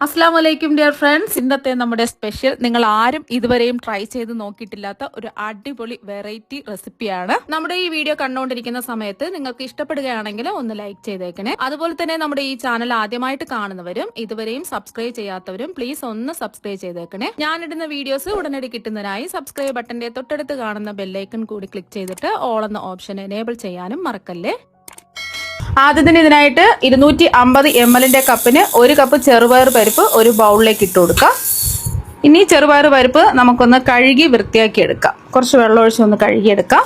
അസ്സലാമലൈക്കും dear friends. ഇന്നത്തെ നമ്മുടെ സ്പെഷ്യൽ നിങ്ങൾ ആരും ഇതുവരെയും ട്രൈ ചെയ്ത് നോക്കിയിട്ടില്ലാത്ത ഒരു അടിപൊളി വെറൈറ്റി റെസിപ്പിയാണ്. നമ്മുടെ ഈ വീഡിയോ കണ്ടുകൊണ്ടിരിക്കുന്ന സമയത്ത് നിങ്ങൾക്ക് ഇഷ്ടപ്പെടുകയാണെങ്കിൽ ഒന്ന് ലൈക്ക് ചെയ്തേക്കണേ. അതുപോലെ തന്നെ നമ്മുടെ ഈ ചാനൽ ആദ്യമായിട്ട് കാണുന്നവരും ഇതുവരെയും സബ്സ്ക്രൈബ് ചെയ്യാത്തവരും പ്ലീസ് ഒന്ന് സബ്സ്ക്രൈബ് ചെയ്തേക്കണേ. ഞാനിടുന്ന വീഡിയോസ് ഉടനടി കിട്ടുന്നതിനായി സബ്സ്ക്രൈബ് ബട്ടന്റെ തൊട്ടടുത്ത് കാണുന്ന ബെല്ലൈക്കൺ കൂടി ക്ലിക്ക് ചെയ്തിട്ട് ഓൾ എന്ന ഓപ്ഷൻ എനേബിൾ ചെയ്യാനും മറക്കല്ലേ. ആദ്യത്തിന് ഇതിനായിട്ട് 250 ml കപ്പിന് 1 കപ്പ് ചെറുപയർ പരിപ്പ് ഒരു ബൗളിലേക്ക് ഇട്ട് കൊടുക്കാം. ഇനി ചെറുപയർ പരിപ്പ് നമുക്കൊന്ന് കഴുകി വൃത്തിയാക്കി എടുക്കാം. കുറച്ച് വെള്ളം ഒഴിച്ച് ഒന്ന് കഴുകിയെടുക്കാം.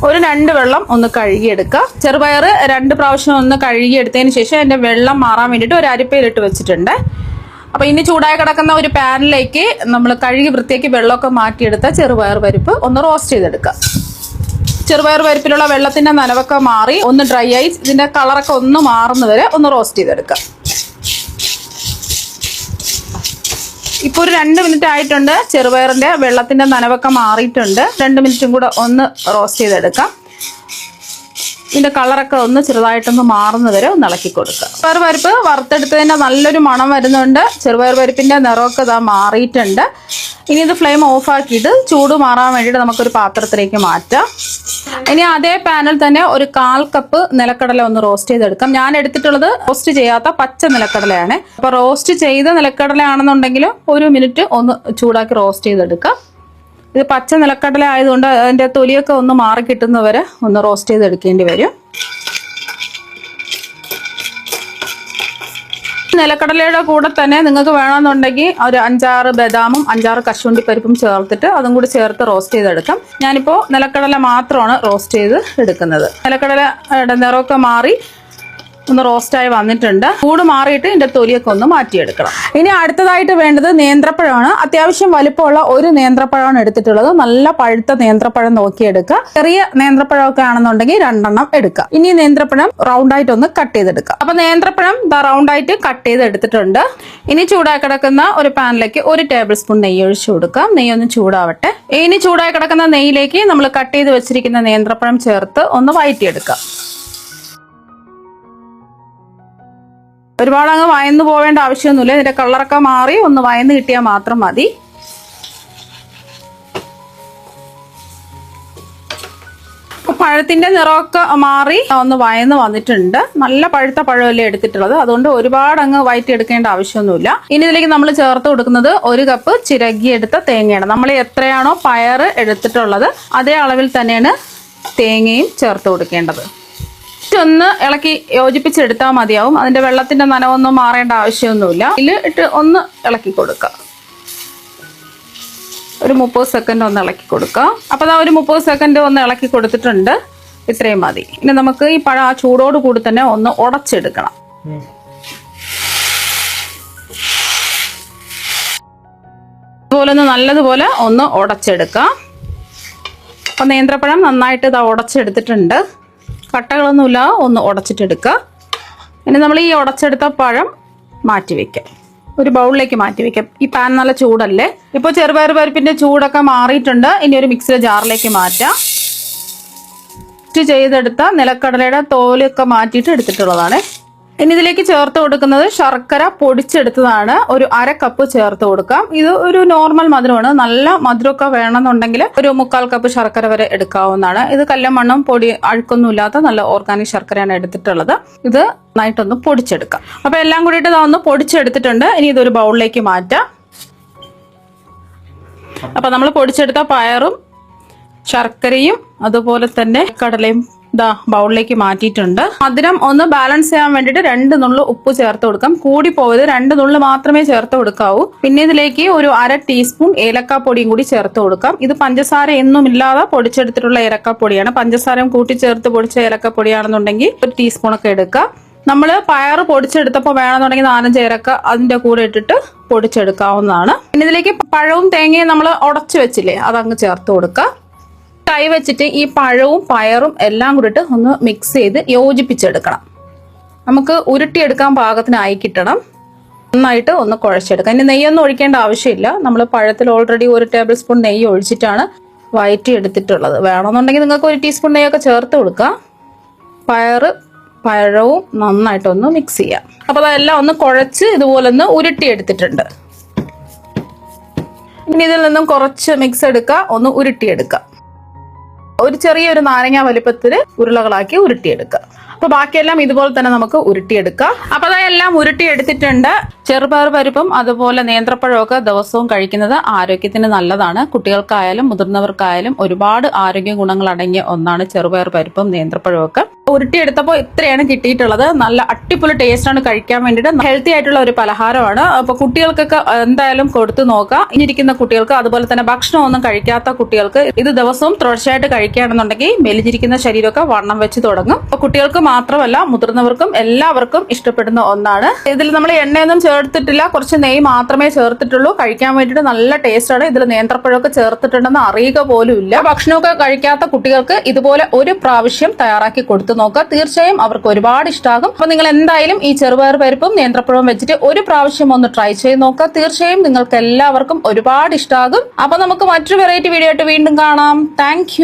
ഒരു 2 വെള്ളം ഒന്ന് കഴുകിയെടുക്കാം. ചെറുപയർ 2 പ്രാവശ്യം ഒന്ന് കഴുകിയെടുത്തതിന് ശേഷം അതിൻ്റെ വെള്ളം മാറാൻ വേണ്ടിയിട്ട് ഒരു അരിപ്പയിലിട്ട് വെച്ചിട്ടുണ്ട്. അപ്പോൾ ഇനി ചൂടായി കിടക്കുന്ന ഒരു പാനിലേക്ക് നമ്മൾ കഴുകി വൃത്തിയാക്കി വെള്ളമൊക്കെ മാറ്റിയെടുത്ത ചെറുപയർ പരിപ്പ് ഒന്ന് റോസ്റ്റ് ചെയ്തെടുക്കാം. ചെറുപയർ പരിപ്പിലുള്ള വെള്ളത്തിന്റെ നനവൊക്കെ മാറി ഒന്ന് ഡ്രൈ ആയി ഇതിന്റെ കളറൊക്കെ ഒന്ന് മാറുന്നവരെ ഒന്ന് റോസ്റ്റ് ചെയ്തെടുക്കാം. ഇപ്പോൾ ഒരു 2 മിനിറ്റ് ആയിട്ടുണ്ട്. ചെറുപയറിന്റെ വെള്ളത്തിന്റെ നനവൊക്കെ മാറിയിട്ടുണ്ട്. 2 മിനിറ്റും കൂടെ ഒന്ന് റോസ്റ്റ് ചെയ്തെടുക്കാം. ഇതിന്റെ കളറൊക്കെ ഒന്ന് ചെറുതായിട്ടൊന്ന് മാറുന്നവരെ ഒന്ന് ഇളക്കി കൊടുക്കുക. ചെറുപയർ പരിപ്പ് വറുത്തെടുത്തതിന്റെ നല്ലൊരു മണം വരുന്നുണ്ട്. ചെറുപയർ പരിപ്പിന്റെ നിറമൊക്കെ ഇതാ മാറിയിട്ടുണ്ട്. ഇനി ഇത് ഫ്ലെയിം ഓഫ് ആക്കിയിട്ട് ചൂട് മാറാൻ വേണ്ടിയിട്ട് നമുക്കൊരു പാത്രത്തിലേക്ക് മാറ്റാം. ഇനി അതേ പാനിൽ തന്നെ ഒരു 1/4 കപ്പ് നിലക്കടല ഒന്ന് റോസ്റ്റ് ചെയ്തെടുക്കാം. ഞാൻ എടുത്തിട്ടുള്ളത് റോസ്റ്റ് ചെയ്യാത്ത പച്ച നിലക്കടലയാണ്. അപ്പൊ റോസ്റ്റ് ചെയ്ത നിലക്കടലയാണെന്നുണ്ടെങ്കിൽ 1 മിനിറ്റ് ഒന്ന് ചൂടാക്കി റോസ്റ്റ് ചെയ്തെടുക്കാം. ഇത് പച്ച നിലക്കടല ആയതുകൊണ്ട് അതിന്റെ തൊലിയൊക്കെ ഒന്ന് മാറി കിട്ടുന്നവരെ ഒന്ന് റോസ്റ്റ് ചെയ്തെടുക്കേണ്ടി വരും. നിലക്കടലയുടെ കൂടെ തന്നെ നിങ്ങൾക്ക് വേണമെന്നുണ്ടെങ്കിൽ ഒരു 5-6 ബദാമും 5-6 കശുവണ്ടി പരിപ്പും ചേർത്തിട്ട് അതും കൂടി ചേർത്ത് റോസ്റ്റ് ചെയ്തെടുക്കാം. ഞാനിപ്പോൾ നിലക്കടല മാത്രമാണ് റോസ്റ്റ് ചെയ്ത് എടുക്കുന്നത്. നിലക്കടലയുടെ നിറമൊക്കെ മാറി ഒന്ന് റോസ്റ്റായി വന്നിട്ടുണ്ട്. ചൂട് മാറിയിട്ട് ഇതിന്റെ തൊലിയൊക്കെ ഒന്ന് മാറ്റിയെടുക്കണം. ഇനി അടുത്തതായിട്ട് വേണ്ടത് നേന്ത്രപ്പഴമാണ്. അത്യാവശ്യം വലുപ്പമുള്ള ഒരു നേന്ത്രപ്പഴമാണ് എടുത്തിട്ടുള്ളത്. നല്ല പഴുത്ത നേന്ത്രപ്പഴം നോക്കിയെടുക്കുക. ചെറിയ നേന്ത്രപ്പഴമൊക്കെ ആണെന്നുണ്ടെങ്കിൽ 2 എണ്ണം എടുക്കുക. ഇനി നേന്ത്രപ്പഴം റൗണ്ടായിട്ട് ഒന്ന് കട്ട് ചെയ്തെടുക്കുക. അപ്പൊ നേന്ത്രപ്പഴം റൗണ്ടായിട്ട് കട്ട് ചെയ്ത് എടുത്തിട്ടുണ്ട്. ഇനി ചൂടായി കിടക്കുന്ന ഒരു പാനിലേക്ക് 1 ടേബിൾ സ്പൂൺ നെയ്യ് ഒഴിച്ചു കൊടുക്കാം. നെയ്യ് ഒന്ന് ചൂടാവട്ടെ. ഇനി ചൂടായി കിടക്കുന്ന നെയ്യിലേക്ക് നമ്മൾ കട്ട് ചെയ്ത് വെച്ചിരിക്കുന്ന നേന്ത്രപ്പഴം ചേർത്ത് ഒന്ന് വഴറ്റിയെടുക്കാം. ഒരുപാട് അങ്ങ് വയന്ന് പോവേണ്ട ആവശ്യമൊന്നുമില്ല. ഇതിന്റെ കളറൊക്കെ മാറി ഒന്ന് വയന്ന് കിട്ടിയാൽ മാത്രം മതി. പഴത്തിന്റെ നിറമൊക്കെ മാറി ഒന്ന് വയന്ന് വന്നിട്ടുണ്ട്. നല്ല പഴുത്ത പഴമല്ലേ എടുത്തിട്ടുള്ളത്, അതുകൊണ്ട് ഒരുപാട് അങ്ങ് വയറ്റിയെടുക്കേണ്ട ആവശ്യമൊന്നുമില്ല. ഇനി ഇതിലേക്ക് നമ്മൾ ചേർത്ത് കൊടുക്കുന്നത് 1 കപ്പ് ചിരകിയെടുത്ത തേങ്ങയാണ്. നമ്മൾ എത്രയാണോ പയർ എടുത്തിട്ടുള്ളത് അതേ അളവിൽ തന്നെയാണ് തേങ്ങയും ചേർത്ത് കൊടുക്കേണ്ടത്. ഒന്ന് ഇളക്കി യോജിപ്പിച്ചെടുത്താൽ മതിയാവും. അതിന്റെ വെള്ളത്തിന്റെ നനവൊന്നും മാറേണ്ട ആവശ്യമൊന്നുമില്ല. ഇതിൽ ഇട്ട് ഒന്ന് ഇളക്കി കൊടുക്കുക. ഒരു 30 സെക്കൻഡ് ഒന്ന് ഇളക്കി കൊടുക്കുക. അപ്പോൾ ഒരു 30 സെക്കൻഡ് ഒന്ന് ഇളക്കി കൊടുത്തിട്ടുണ്ട്. ഇത്രയും മതി. ഇനി നമുക്ക് ഈ പഴം ആ ചൂടോട് കൂടി തന്നെ ഒന്ന് ഉടച്ചെടുക്കണം. അതുപോലെ ഒന്ന് നല്ലതുപോലെ ഒന്ന് ഉടച്ചെടുക്കാം. അപ്പം നേന്ത്രപ്പഴം നന്നായിട്ട് ഇത് ഉടച്ചെടുത്തിട്ടുണ്ട്. കട്ടകളൊന്നുമില്ല, ഒന്ന് ഉടച്ചിട്ടെടുക്കുക. ഇനി നമ്മൾ ഈ ഉടച്ചെടുത്ത പഴം മാറ്റിവെക്കാം. ഒരു ബൗളിലേക്ക് മാറ്റിവെക്കാം. ഈ പാൻ നല്ല ചൂടല്ലേ. ഇപ്പോൾ ചെറുപയർ പരിപ്പിന്റെ ചൂടൊക്കെ മാറിയിട്ടുണ്ട്. ഇനി ഒരു മിക്സിയുടെ ജാറിലേക്ക് മാറ്റാം. ചെയ്തെടുത്ത നിലക്കടലയുടെ തോലൊക്കെ മാറ്റിയിട്ട് എടുത്തിട്ടുള്ളതാണ്. ഇനി ഇതിലേക്ക് ചേർത്ത് കൊടുക്കുന്നത് ശർക്കര പൊടിച്ചെടുത്തതാണ്. ഒരു 1/2 കപ്പ് ചേർത്ത് കൊടുക്കാം. ഇത് ഒരു നോർമൽ മധുരമാണ്. നല്ല മധുരമൊക്കെ വേണമെന്നുണ്ടെങ്കിൽ ഒരു 1/4 കപ്പ് ശർക്കര വരെ എടുക്കാവുന്നതാണ്. ഇത് കല്ലമണ്ണും പൊടി അഴുക്കൊന്നുമില്ലാത്ത നല്ല ഓർഗാനിക് ശർക്കരയാണ് എടുത്തിട്ടുള്ളത്. ഇത് നന്നായിട്ടൊന്ന് പൊടിച്ചെടുക്കാം. അപ്പൊ എല്ലാം കൂടിയിട്ട് ഇതൊന്ന് പൊടിച്ചെടുത്തിട്ടുണ്ട്. ഇനി ഇതൊരു ബൗളിലേക്ക് മാറ്റാം. അപ്പൊ നമ്മൾ പൊടിച്ചെടുത്ത പയറും ശർക്കരയും അതുപോലെ തന്നെ കടലയും ബൗളിലേക്ക് മാറ്റിയിട്ടുണ്ട്. മധുരം ഒന്ന് ബാലൻസ് ചെയ്യാൻ വേണ്ടിയിട്ട് 2 നുള്ളു ഉപ്പ് ചേർത്ത് കൊടുക്കാം. കൂടി പോയത് 2 നുള്ളു മാത്രമേ ചേർത്ത് കൊടുക്കാവൂ. പിന്നെ ഇതിലേക്ക് ഒരു 1/2 ടീസ്പൂൺ ഏലക്കാപ്പൊടിയും കൂടി ചേർത്ത് കൊടുക്കാം. ഇത് പഞ്ചസാര ഒന്നുമില്ലാതെ പൊടിച്ചെടുത്തിട്ടുള്ള ഏലക്കാപ്പൊടിയാണ്. പഞ്ചസാരയും കൂട്ടി ചേർത്ത് പൊടിച്ച ഏലക്കാപ്പൊടിയാണെന്നുണ്ടെങ്കിൽ 1 ടീസ്പൂണൊക്കെ എടുക്കാം. നമ്മൾ പയർ പൊടിച്ചെടുത്തപ്പോൾ വേണമെന്നുണ്ടെങ്കിൽ 4-5 ഏലക്ക അതിന്റെ കൂടെ ഇട്ടിട്ട് പൊടിച്ചെടുക്കാവുന്നതാണ്. പിന്നെ ഇതിലേക്ക് പഴവും തേങ്ങയും നമ്മൾ ഉടച്ചു വെച്ചില്ലേ, അതങ്ങ് ചേർത്ത് കൊടുക്കാം. കൈ വെച്ചിട്ട് ഈ പഴവും പയറും എല്ലാം കൂടിയിട്ട് ഒന്ന് മിക്സ് ചെയ്ത് യോജിപ്പിച്ചെടുക്കണം. നമുക്ക് ഉരുട്ടിയെടുക്കാൻ പാകത്തിനായി കിട്ടണം. നന്നായിട്ട് ഒന്ന് കുഴച്ചെടുക്കാം. ഇനി നെയ്യൊന്നും ഒഴിക്കേണ്ട ആവശ്യമില്ല. നമ്മൾ പഴത്തിൽ ഓൾറെഡി 1 ടേബിൾ സ്പൂൺ നെയ്യ് ഒഴിച്ചിട്ടാണ് വഴറ്റി എടുത്തിട്ടുള്ളത്. വേണമെന്നുണ്ടെങ്കിൽ നിങ്ങൾക്ക് 1 ടീസ്പൂൺ നെയ്യൊക്കെ ചേർത്ത് കൊടുക്കാം. പയർ പഴവും നന്നായിട്ടൊന്ന് മിക്സ് ചെയ്യാം. അപ്പോൾ അതെല്ലാം ഒന്ന് കുഴച്ച് ഇതുപോലെ ഒന്ന് ഉരുട്ടിയെടുത്തിട്ടുണ്ട്. ഇനി ഇതിൽ നിന്നും കുറച്ച് മിക്സ് എടുക്കുക, ഒന്ന് ഉരുട്ടിയെടുക്കുക. ഒരു ചെറിയൊരു നാരങ്ങ വലിപ്പത്തിൽ ഉരുളകളാക്കി ഉരുട്ടിയെടുക്കുക. അപ്പൊ ബാക്കിയെല്ലാം ഇതുപോലെ തന്നെ നമുക്ക് ഉരുട്ടിയെടുക്കാം. അപ്പൊ അതെല്ലാം ഉരുട്ടിയെടുത്തിട്ടുണ്ട്. ചെറുപയർ പരിപ്പും അതുപോലെ നേന്ത്രപ്പഴവും ഒക്കെ ദിവസവും കഴിക്കുന്നത് ആരോഗ്യത്തിന് നല്ലതാണ്. കുട്ടികൾക്കായാലും മുതിർന്നവർക്കായാലും ഒരുപാട് ആരോഗ്യ ഗുണങ്ങൾ അടങ്ങിയ ഒന്നാണ് ചെറുപയർ പരിപ്പും നേന്ത്രപ്പഴവും ഒക്കെ. ഉരുട്ടിയെടുത്തപ്പോൾ ഇത്രയാണ് കിട്ടിയിട്ടുള്ളത്. നല്ല അടിപൊളി ടേസ്റ്റ് ആണ്, കഴിക്കാൻ വേണ്ടിയിട്ട് ഹെൽത്തി ആയിട്ടുള്ള ഒരു പലഹാരമാണ്. അപ്പൊ കുട്ടികൾക്കൊക്കെ എന്തായാലും കൊടുത്തു നോക്കാം. ഇനിയിരിക്കുന്ന കുട്ടികൾക്ക് അതുപോലെ തന്നെ ഭക്ഷണം ഒന്നും കഴിക്കാത്ത കുട്ടികൾക്ക് ഇത് ദിവസവും തുടർച്ചയായിട്ട് കഴിക്കുകയാണെന്നുണ്ടെങ്കിൽ മെലിഞ്ഞിരിക്കുന്ന ശരീരമൊക്കെ വണ്ണം വെച്ച് തുടങ്ങും. അപ്പൊ കുട്ടികൾക്ക് മാത്രമല്ല മുതിർന്നവർക്കും എല്ലാവർക്കും ഇഷ്ടപ്പെടുന്ന ഒന്നാണ്. ഇതിൽ നമ്മൾ എണ്ണയൊന്നും ചേർത്തിട്ടില്ല, കുറച്ച് നെയ്യ് മാത്രമേ ചേർത്തിട്ടുള്ളൂ. കഴിക്കാൻ വേണ്ടിയിട്ട് നല്ല ടേസ്റ്റ് ആണ്. ഇതിൽ നേന്ത്രപ്പഴമൊക്കെ ചേർത്തിട്ടുണ്ടെന്ന് അറിയുക പോലും ഇല്ല. ഭക്ഷണമൊക്കെ കഴിക്കാത്ത കുട്ടികൾക്ക് ഇതുപോലെ ഒരു പ്രാവശ്യം തയ്യാറാക്കി കൊടുത്തു നോക്കുക. തീർച്ചയായും അവർക്ക് ഒരുപാട് ഇഷ്ടമാകും. അപ്പൊ നിങ്ങൾ എന്തായാലും ഈ ചെറുപയർ പരിപ്പും നേന്ത്രപ്പഴവും വെച്ചിട്ട് ഒരു പ്രാവശ്യം ഒന്ന് ട്രൈ ചെയ്ത് നോക്കുക. തീർച്ചയായും നിങ്ങൾക്ക് എല്ലാവർക്കും ഒരുപാട് ഇഷ്ടമാകും. അപ്പൊ നമുക്ക് മറ്റൊരു വെറൈറ്റി വീഡിയോ ആയിട്ട് വീണ്ടും കാണാം. താങ്ക്